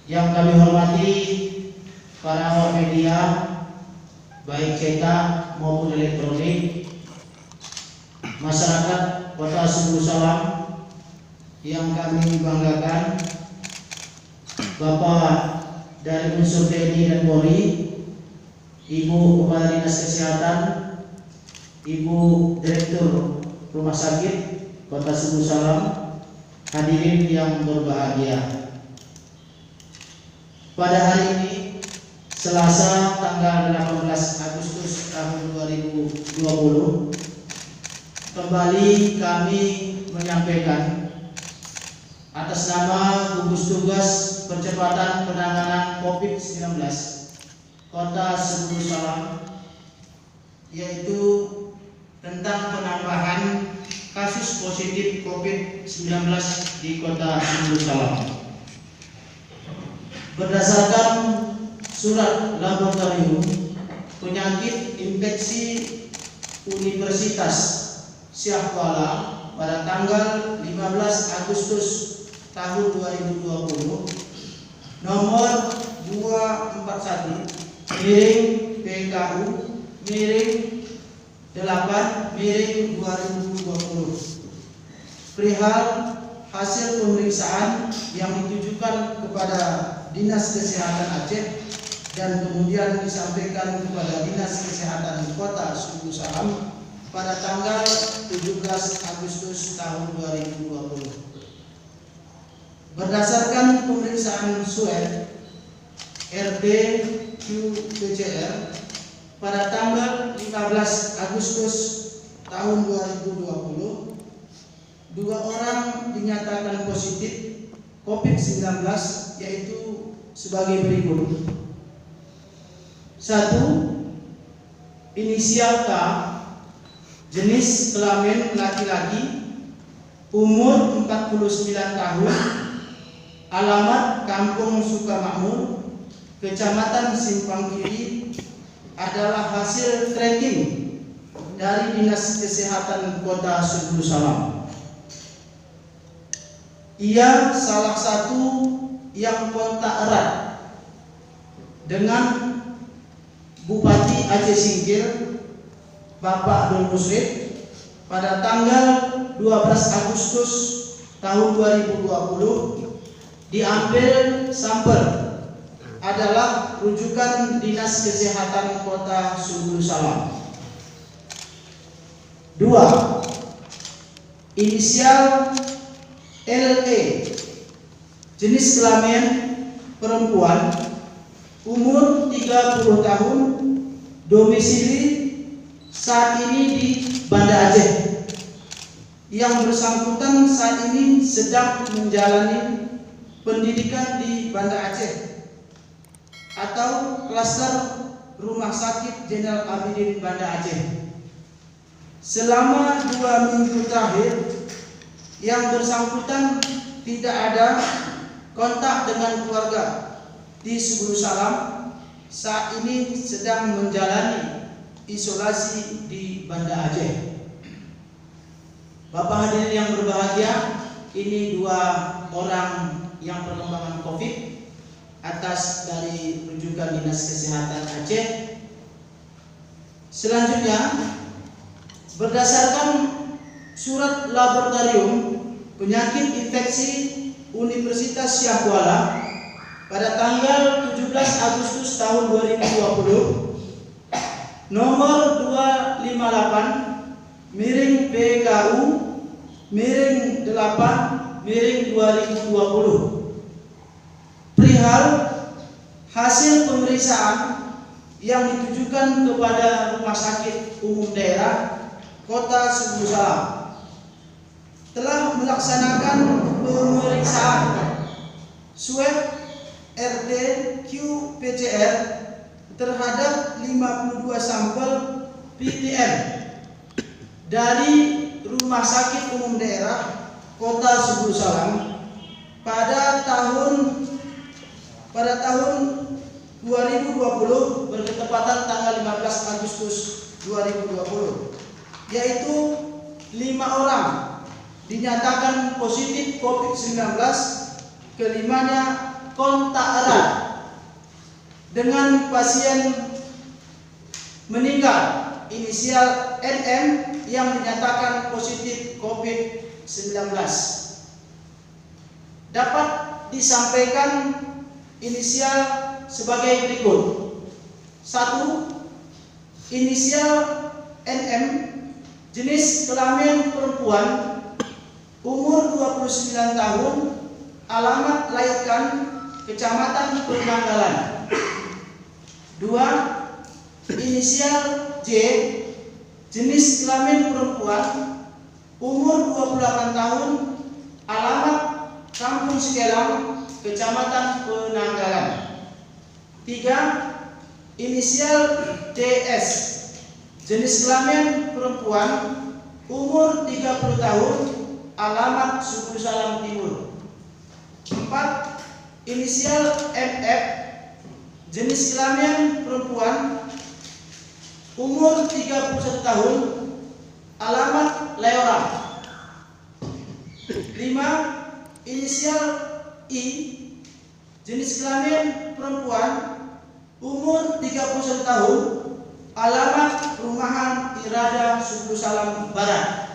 Yang kami hormati para awak media, baik cetak maupun elektronik, masyarakat Kota Sumber Salam yang kami banggakan, Bapak dari unsur TNI dan Polri, Ibu Kepala Dinas Kesehatan, Ibu Direktur Rumah Sakit Kota Sumber Salam, hadirin yang berbahagia. Pada hari ini, Selasa tanggal 18 Agustus tahun 2020, kembali kami menyampaikan atas nama Gugus Tugas Percepatan Penanganan COVID-19 Kota Sumber Salam, yaitu tentang penambahan kasus positif COVID-19 di Kota Sumber Salam. Berdasarkan surat laboratorium penyakit infeksi Universitas Syahkuala pada tanggal 15 Agustus tahun 2020 nomor 241 miring PKU miring 8 miring 2020 perihal hasil pemeriksaan yang ditujukan kepada Dinas Kesehatan Aceh dan kemudian disampaikan kepada Dinas Kesehatan Kota Sumber Salam pada tanggal 17 Agustus tahun 2020. Berdasarkan pemeriksaan swab RT-PCR pada tanggal 15 Agustus tahun 2020, 2 orang dinyatakan positif COVID-19, yaitu sebagai berikut. 1. Inisial K, jenis kelamin laki-laki, umur 49 tahun, alamat Kampung Sukamakmur, Kecamatan Simpang Kiri, adalah hasil tracking dari Dinas Kesehatan Kota Sumber Salam. Ia salah satu yang kontak erat dengan Bupati Aceh Singkil, Bapak Abdul Musrid, pada tanggal 12 Agustus tahun 2020. Diambil sampel adalah rujukan Dinas Kesehatan Kota Sumber Salam. 2. Inisial LE, jenis kelamin perempuan, umur 30 tahun, domisili saat ini di Banda Aceh. Yang bersangkutan saat ini sedang menjalani pendidikan di Banda Aceh atau klaster Rumah Sakit Jenderal Abidin Banda Aceh. Selama 2 minggu terakhir, yang bersangkutan tidak ada kontak dengan keluarga di Sumber Salam, saat ini sedang menjalani isolasi di Banda Aceh. Bapak hadirin yang berbahagia, ini 2 orang yang pengembangan COVID atas dari rujukan Dinas Kesehatan Aceh. Selanjutnya, berdasarkan surat laboratorium penyakit infeksi Universitas Syahkuala pada tanggal 17 Agustus tahun 2020 nomor 258 miring PKU miring 8 miring 2020 perihal hasil pemeriksaan yang ditujukan kepada Rumah Sakit Umum Daerah Kota Sumber Salam telah melaksanakan pemeriksaan swab RT-PCR terhadap 52 sampel PTM dari Rumah Sakit Umum Daerah Kota Sumber Salam pada tahun 2020 bertepatan tanggal 15 Agustus 2020, yaitu 5 orang dinyatakan positif COVID-19, kelimanya kontak erat dengan pasien meninggal inisial NM yang dinyatakan positif COVID-19. Dapat disampaikan inisial sebagai berikut. 1. Inisial NM, jenis kelamin perempuan, umur 29 tahun, alamat Laikan, Kecamatan Penanggalan. 2. Inisial J, jenis kelamin perempuan, umur 28 tahun, alamat Kampung Sekelang, Kecamatan Penanggalan. 3. Inisial DS, jenis kelamin perempuan, umur 30 tahun, alamat Suku Salam Timur. 4. Inisial MF, jenis kelamin perempuan, umur 31 tahun, alamat Leorang. 5. Inisial I, jenis kelamin perempuan, umur 31 tahun, alamat Perumahan Irada Suku Salam Barat.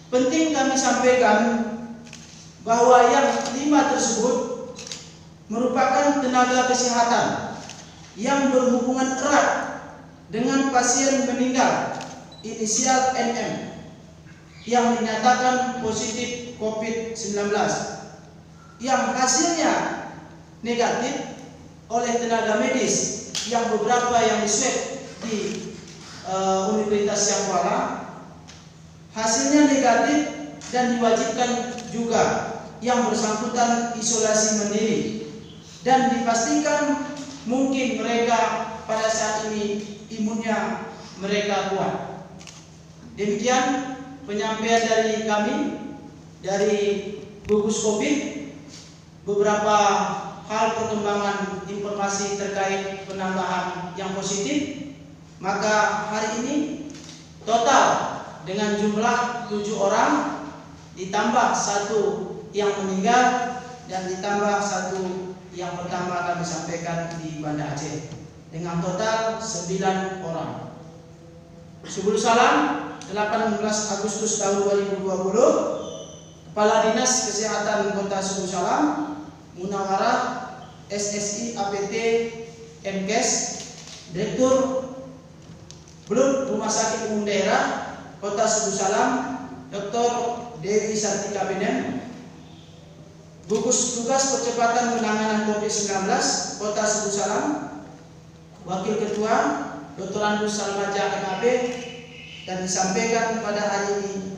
Penting kami sampaikan bahwa yang 5 tersebut merupakan tenaga kesehatan yang berhubungan erat dengan pasien meninggal inisial NM yang dinyatakan positif COVID-19 yang hasilnya negatif oleh tenaga medis yang beberapa yang diswab di Universitas Syahkuala, hasilnya negatif dan diwajibkan juga yang bersangkutan isolasi mandiri dan dipastikan mungkin mereka pada saat ini imunnya mereka kuat. Demikian penyampaian dari kami dari gugus COVID, beberapa hal perkembangan informasi terkait penambahan yang positif. Maka hari ini total dengan jumlah 7 orang ditambah 1 yang meninggal dan ditambah 1 yang pertama kami sampaikan di Banda Aceh dengan total 9 orang. Subuh salam 18 Agustus tahun 2020, Kepala Dinas Kesehatan Kota Subuh Salam, Munawarah SSI APT MKes, Direktur Blud Rumah Sakit Umum Daerah Kota Subuh Salam, Dr. Dewi Sartika Benen, Gugus Tugas Percepatan Penanganan COVID-19 Kota Subuh Salam, Wakil Ketua Dr. Andus Salmaja MAB, dan disampaikan pada hari ini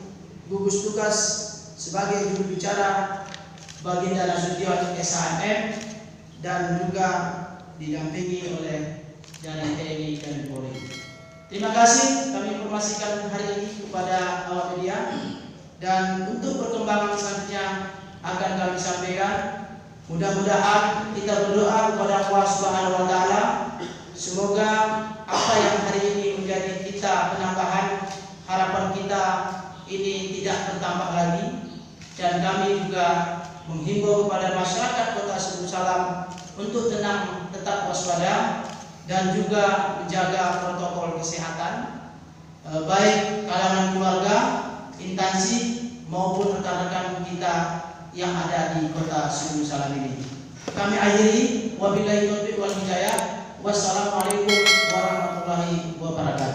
gugus tugas sebagai juru bicara Baginda Nasution SHM dan juga didampingi oleh dari TNI dan Polri. Terima kasih kami informasikan hari ini kepada awak media, dan untuk perkembangan selanjutnya akan kami sampaikan. Mudah-mudahan kita berdoa kepada Allah Subhanahu wa taala semoga apa yang hari ini menjadi kita penambahan, harapan kita ini tidak bertambah lagi, dan kami juga menghimbau kepada masyarakat Kota Subuh Salam untuk tenang, tetap waspada dan juga menjaga protokol kesehatan baik kalangan keluarga, instansi maupun rekan-rekan kita yang ada di Kota Subuh Salam ini. Kami akhiri, wabillahi taufiq wal hidayah. Wassalamualaikum warahmatullahi wabarakatuh.